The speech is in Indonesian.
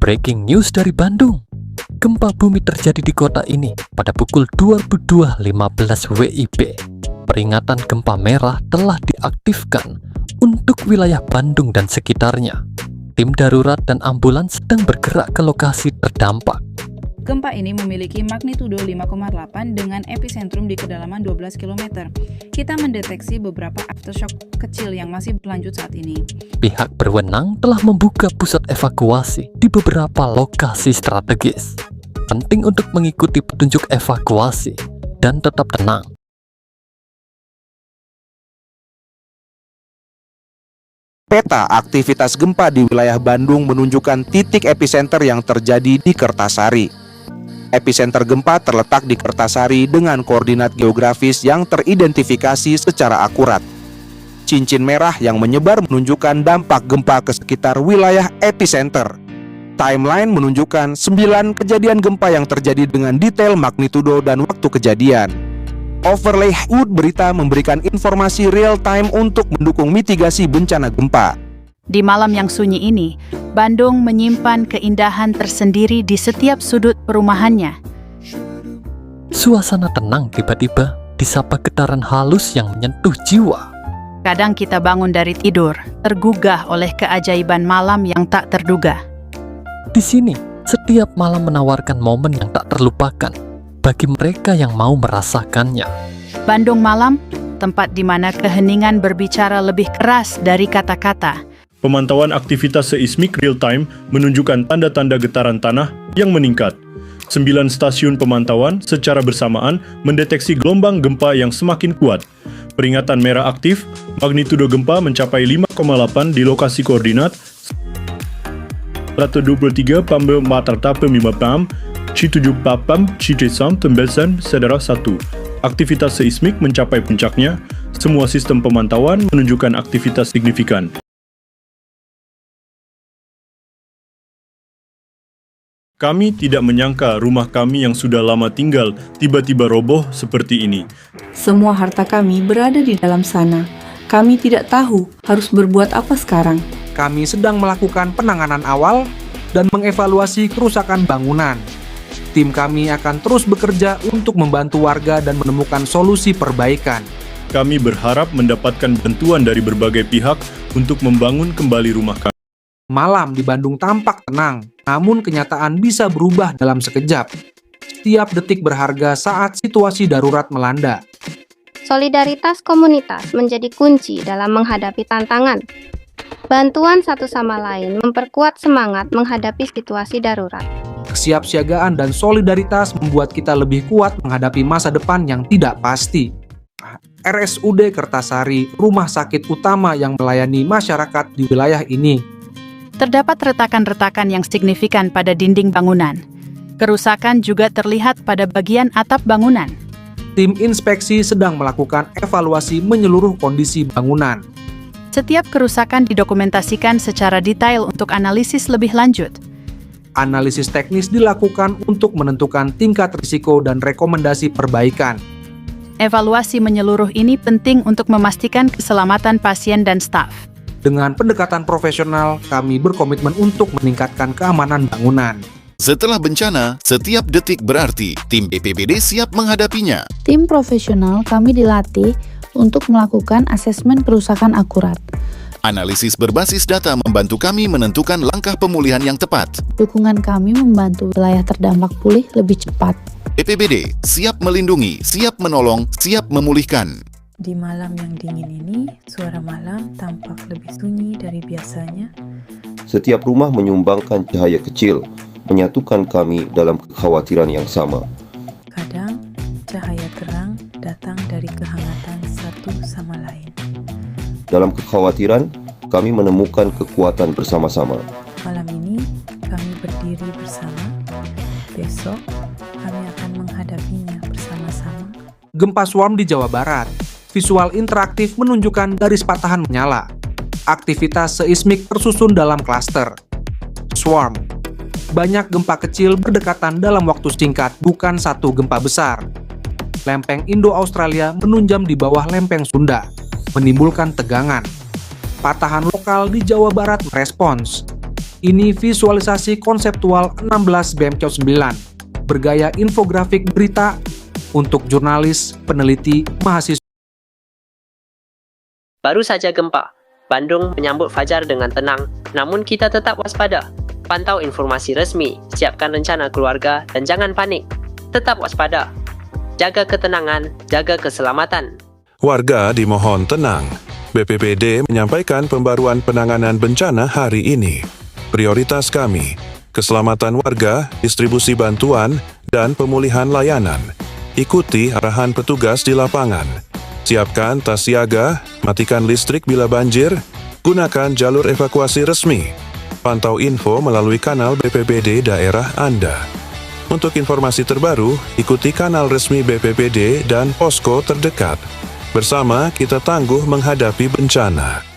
Breaking news dari Bandung. Gempa bumi terjadi di kota ini pada pukul 22.15 WIB. Peringatan gempa merah telah diaktifkan untuk wilayah Bandung dan sekitarnya. Tim darurat dan ambulans sedang bergerak ke lokasi terdampak. Gempa ini memiliki magnitudo 5,8 dengan epicentrum di kedalaman 12 km. Kita mendeteksi beberapa aftershock kecil yang masih berlanjut saat ini. Pihak berwenang telah membuka pusat evakuasi di beberapa lokasi strategis. Penting untuk mengikuti petunjuk evakuasi dan tetap tenang. Peta aktivitas gempa di wilayah Bandung menunjukkan titik epicenter yang terjadi di Kertasari. Epicenter gempa terletak di Kertasari dengan koordinat geografis yang teridentifikasi secara akurat. Cincin merah yang menyebar menunjukkan dampak gempa ke sekitar wilayah epicenter. Timeline menunjukkan 9 kejadian gempa yang terjadi dengan detail magnitudo dan waktu kejadian. Overlay HUD berita memberikan informasi real time untuk mendukung mitigasi bencana gempa. Di malam yang sunyi ini, Bandung menyimpan keindahan tersendiri di setiap sudut perumahannya. Suasana tenang tiba-tiba disapa getaran halus yang menyentuh jiwa. Kadang kita bangun dari tidur, tergugah oleh keajaiban malam yang tak terduga. Di sini, setiap malam menawarkan momen yang tak terlupakan bagi mereka yang mau merasakannya. Bandung Malam, tempat di mana keheningan berbicara lebih keras dari kata-kata. Pemantauan aktivitas seismik real-time menunjukkan tanda-tanda getaran tanah yang meningkat. 9 stasiun pemantauan secara bersamaan mendeteksi gelombang gempa yang semakin kuat. Peringatan merah aktif, magnitudo gempa mencapai 5,8 di lokasi koordinat 123 Pambe Matarta Pemimapam, C7 Papam, C7 Pembesan, Sedara 1. Aktivitas seismik mencapai puncaknya, semua sistem pemantauan menunjukkan aktivitas signifikan. Kami tidak menyangka rumah kami yang sudah lama tinggal tiba-tiba roboh seperti ini. Semua harta kami berada di dalam sana. Kami tidak tahu harus berbuat apa sekarang. Kami sedang melakukan penanganan awal dan mengevaluasi kerusakan bangunan. Tim kami akan terus bekerja untuk membantu warga dan menemukan solusi perbaikan. Kami berharap mendapatkan bantuan dari berbagai pihak untuk membangun kembali rumah kami. Malam di Bandung tampak tenang, namun kenyataan bisa berubah dalam sekejap. Setiap detik berharga saat situasi darurat melanda. Solidaritas komunitas menjadi kunci dalam menghadapi tantangan. Bantuan satu sama lain memperkuat semangat menghadapi situasi darurat. Kesiapsiagaan dan solidaritas membuat kita lebih kuat menghadapi masa depan yang tidak pasti. RSUD Kertasari, rumah sakit utama yang melayani masyarakat di wilayah ini. Terdapat retakan-retakan yang signifikan pada dinding bangunan. Kerusakan juga terlihat pada bagian atap bangunan. Tim inspeksi sedang melakukan evaluasi menyeluruh kondisi bangunan. Setiap kerusakan didokumentasikan secara detail untuk analisis lebih lanjut. Analisis teknis dilakukan untuk menentukan tingkat risiko dan rekomendasi perbaikan. Evaluasi menyeluruh ini penting untuk memastikan keselamatan pasien dan staf. Dengan pendekatan profesional, kami berkomitmen untuk meningkatkan keamanan bangunan. Setelah bencana, setiap detik berarti. Tim BPBD siap menghadapinya. Tim profesional kami dilatih untuk melakukan asesmen kerusakan akurat. Analisis berbasis data membantu kami menentukan langkah pemulihan yang tepat. Dukungan kami membantu wilayah terdampak pulih lebih cepat. BPBD siap melindungi, siap menolong, siap memulihkan. Di malam yang dingin ini, suara malam tampak lebih sunyi dari biasanya. Setiap rumah menyumbangkan cahaya kecil, menyatukan kami dalam kekhawatiran yang sama. Kadang, cahaya terang datang dari kehangatan satu sama lain. Dalam kekhawatiran, kami menemukan kekuatan bersama-sama. Malam ini, kami berdiri bersama. Besok, kami akan menghadapinya bersama-sama. Gempa Swarm di Jawa Barat. Visual interaktif menunjukkan garis patahan menyala. Aktivitas seismik tersusun dalam klaster. Swarm. Banyak gempa kecil berdekatan dalam waktu singkat, bukan satu gempa besar. Lempeng Indo-Australia menunjam di bawah lempeng Sunda, menimbulkan tegangan. Patahan lokal di Jawa Barat merespons. Ini visualisasi konseptual 16 BMK 9, bergaya infografik berita untuk jurnalis, peneliti, mahasiswa. Baru saja gempa, Bandung menyambut fajar dengan tenang, namun kita tetap waspada. Pantau informasi resmi, siapkan rencana keluarga, dan jangan panik. Tetap waspada. Jaga ketenangan, jaga keselamatan. Warga dimohon tenang. BPBD menyampaikan pembaruan penanganan bencana hari ini. Prioritas kami, keselamatan warga, distribusi bantuan, dan pemulihan layanan. Ikuti arahan petugas di lapangan. Siapkan tas siaga, matikan listrik bila banjir, gunakan jalur evakuasi resmi. Pantau info melalui kanal BPBD daerah Anda. Untuk informasi terbaru, ikuti kanal resmi BPBD dan posko terdekat. Bersama kita tangguh menghadapi bencana.